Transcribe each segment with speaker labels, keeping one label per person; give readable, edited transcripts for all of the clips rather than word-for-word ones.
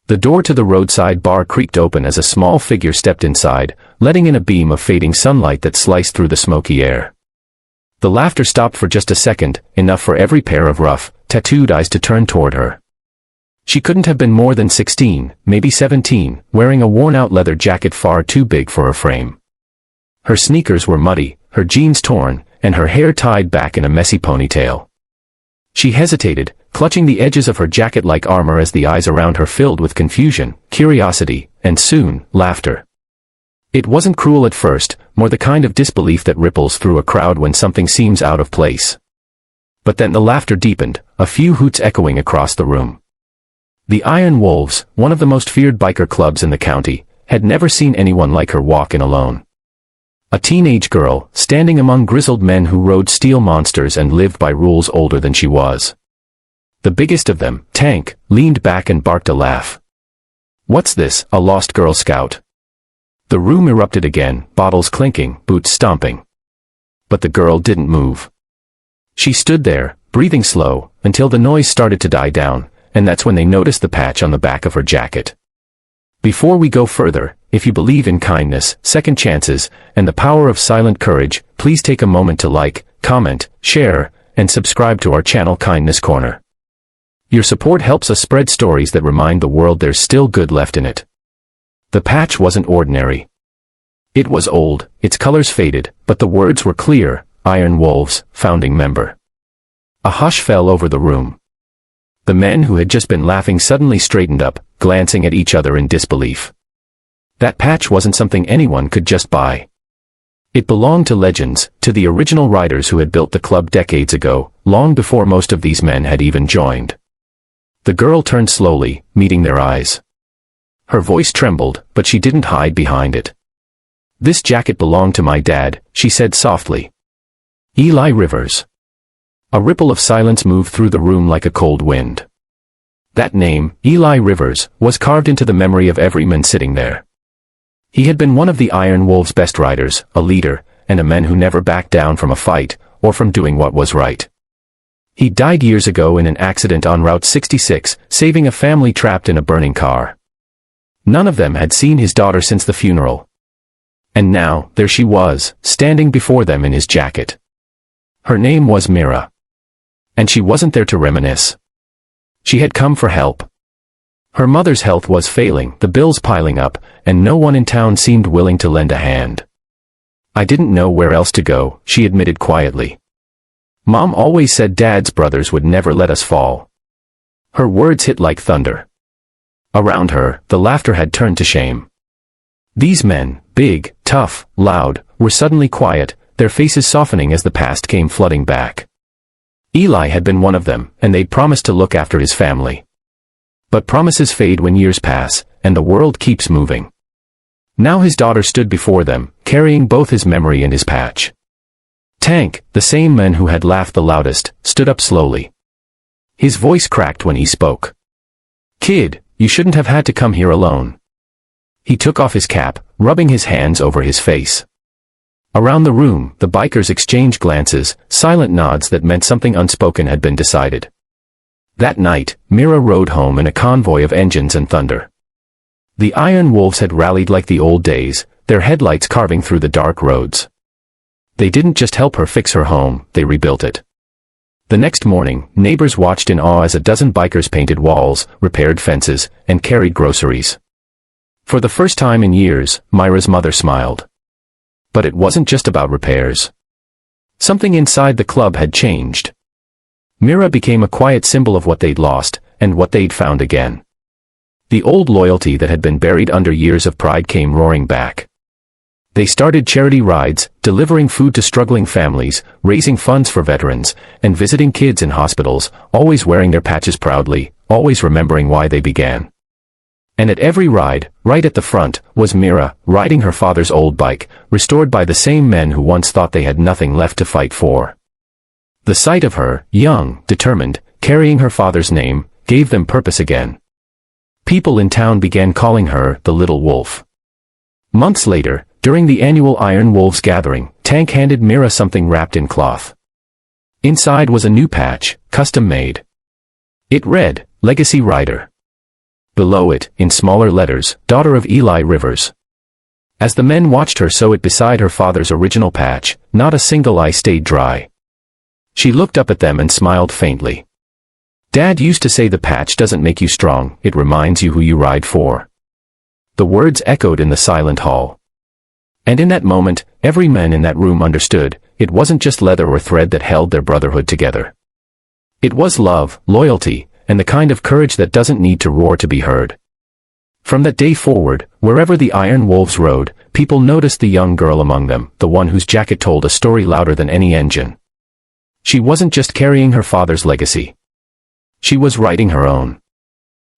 Speaker 1: The door to the roadside bar creaked open as a small figure stepped inside, letting in a beam of fading sunlight that sliced through the smoky air. The laughter stopped for just a second, enough for every pair of rough, tattooed eyes to turn toward her. She couldn't have been more than 16, maybe 17, wearing a worn-out leather jacket far too big for her frame. Her sneakers were muddy, her jeans torn, and her hair tied back in a messy ponytail. She hesitated, clutching the edges of her jacket like armor as the eyes around her filled with confusion, curiosity, and soon, laughter. It wasn't cruel at first, more the kind of disbelief that ripples through a crowd when something seems out of place. But then the laughter deepened, a few hoots echoing across the room. The Iron Wolves, one of the most feared biker clubs in the county, had never seen anyone like her walk in alone. A teenage girl, standing among grizzled men who rode steel monsters and lived by rules older than she was. The biggest of them, Tank, leaned back and barked a laugh. "What's this, a lost Girl Scout?" The room erupted again, bottles clinking, boots stomping. But the girl didn't move. She stood there, breathing slow, until the noise started to die down, and that's when they noticed the patch on the back of her jacket. Before we go further, if you believe in kindness, second chances, and the power of silent courage, please take a moment to like, comment, share, and subscribe to our channel Kindness Corner. Your support helps us spread stories that remind the world there's still good left in it. The patch wasn't ordinary. It was old, its colors faded, but the words were clear: Iron Wolves, founding member. A hush fell over the room. The men who had just been laughing suddenly straightened up, glancing at each other in disbelief. That patch wasn't something anyone could just buy. It belonged to legends, to the original riders who had built the club decades ago, long before most of these men had even joined. The girl turned slowly, meeting their eyes. Her voice trembled, but she didn't hide behind it. "This jacket belonged to my dad," she said softly. "Eli Rivers." A ripple of silence moved through the room like a cold wind. That name, Eli Rivers, was carved into the memory of every man sitting there. He had been one of the Iron Wolves' best riders, a leader, and a man who never backed down from a fight, or from doing what was right. He died years ago in an accident on Route 66, saving a family trapped in a burning car. None of them had seen his daughter since the funeral. And now, there she was, standing before them in his jacket. Her name was Mira. And she wasn't there to reminisce. She had come for help. Her mother's health was failing, the bills piling up, and no one in town seemed willing to lend a hand. "I didn't know where else to go," she admitted quietly. "Mom always said Dad's brothers would never let us fall." Her words hit like thunder. Around her, the laughter had turned to shame. These men, big, tough, loud, were suddenly quiet, their faces softening as the past came flooding back. Eli had been one of them, and they'd promised to look after his family. But promises fade when years pass, and the world keeps moving. Now his daughter stood before them, carrying both his memory and his patch. Tank, the same man who had laughed the loudest, stood up slowly. His voice cracked when he spoke. "Kid, you shouldn't have had to come here alone." He took off his cap, rubbing his hands over his face. Around the room, the bikers exchanged glances, silent nods that meant something unspoken had been decided. That night, Mira rode home in a convoy of engines and thunder. The Iron Wolves had rallied like the old days, their headlights carving through the dark roads. They didn't just help her fix her home, they rebuilt it. The next morning, neighbors watched in awe as a dozen bikers painted walls, repaired fences, and carried groceries. For the first time in years, Myra's mother smiled. But it wasn't just about repairs. Something inside the club had changed. Mira became a quiet symbol of what they'd lost, and what they'd found again. The old loyalty that had been buried under years of pride came roaring back. They started charity rides, delivering food to struggling families, raising funds for veterans, and visiting kids in hospitals, always wearing their patches proudly, always remembering why they began. And at every ride, right at the front, was Mira, riding her father's old bike, restored by the same men who once thought they had nothing left to fight for. The sight of her, young, determined, carrying her father's name, gave them purpose again. People in town began calling her the Little Wolf. Months later, during the annual Iron Wolves gathering, Tank handed Mira something wrapped in cloth. Inside was a new patch, custom made. It read, "Legacy Rider." below it, in smaller letters, daughter of Eli Rivers. As the men watched her sew it beside her father's original patch, not a single eye stayed dry. She looked up at them and smiled faintly. Dad used to say the patch doesn't make you strong, it reminds you who you ride for. The words echoed in the silent hall. And in that moment, every man in that room understood, it wasn't just leather or thread that held their brotherhood together. It was love, loyalty, and the kind of courage that doesn't need to roar to be heard. From that day forward, wherever the Iron Wolves rode, people noticed the young girl among them, the one whose jacket told a story louder than any engine. She wasn't just carrying her father's legacy. She was writing her own.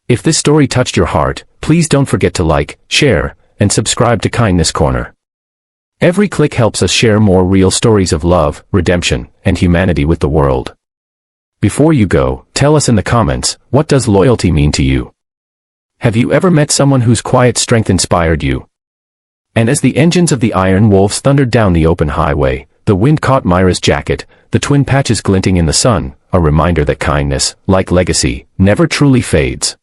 Speaker 1: If this story touched your heart, please don't forget to like, share, and subscribe to Kindness Corner. Every click helps us share more real stories of love, redemption, and humanity with the world. Before you go, tell us in the comments, what does loyalty mean to you? Have you ever met someone whose quiet strength inspired you? And as the engines of the Iron Wolves thundered down the open highway, the wind caught Myra's jacket, the twin patches glinting in the sun, a reminder that kindness, like legacy, never truly fades.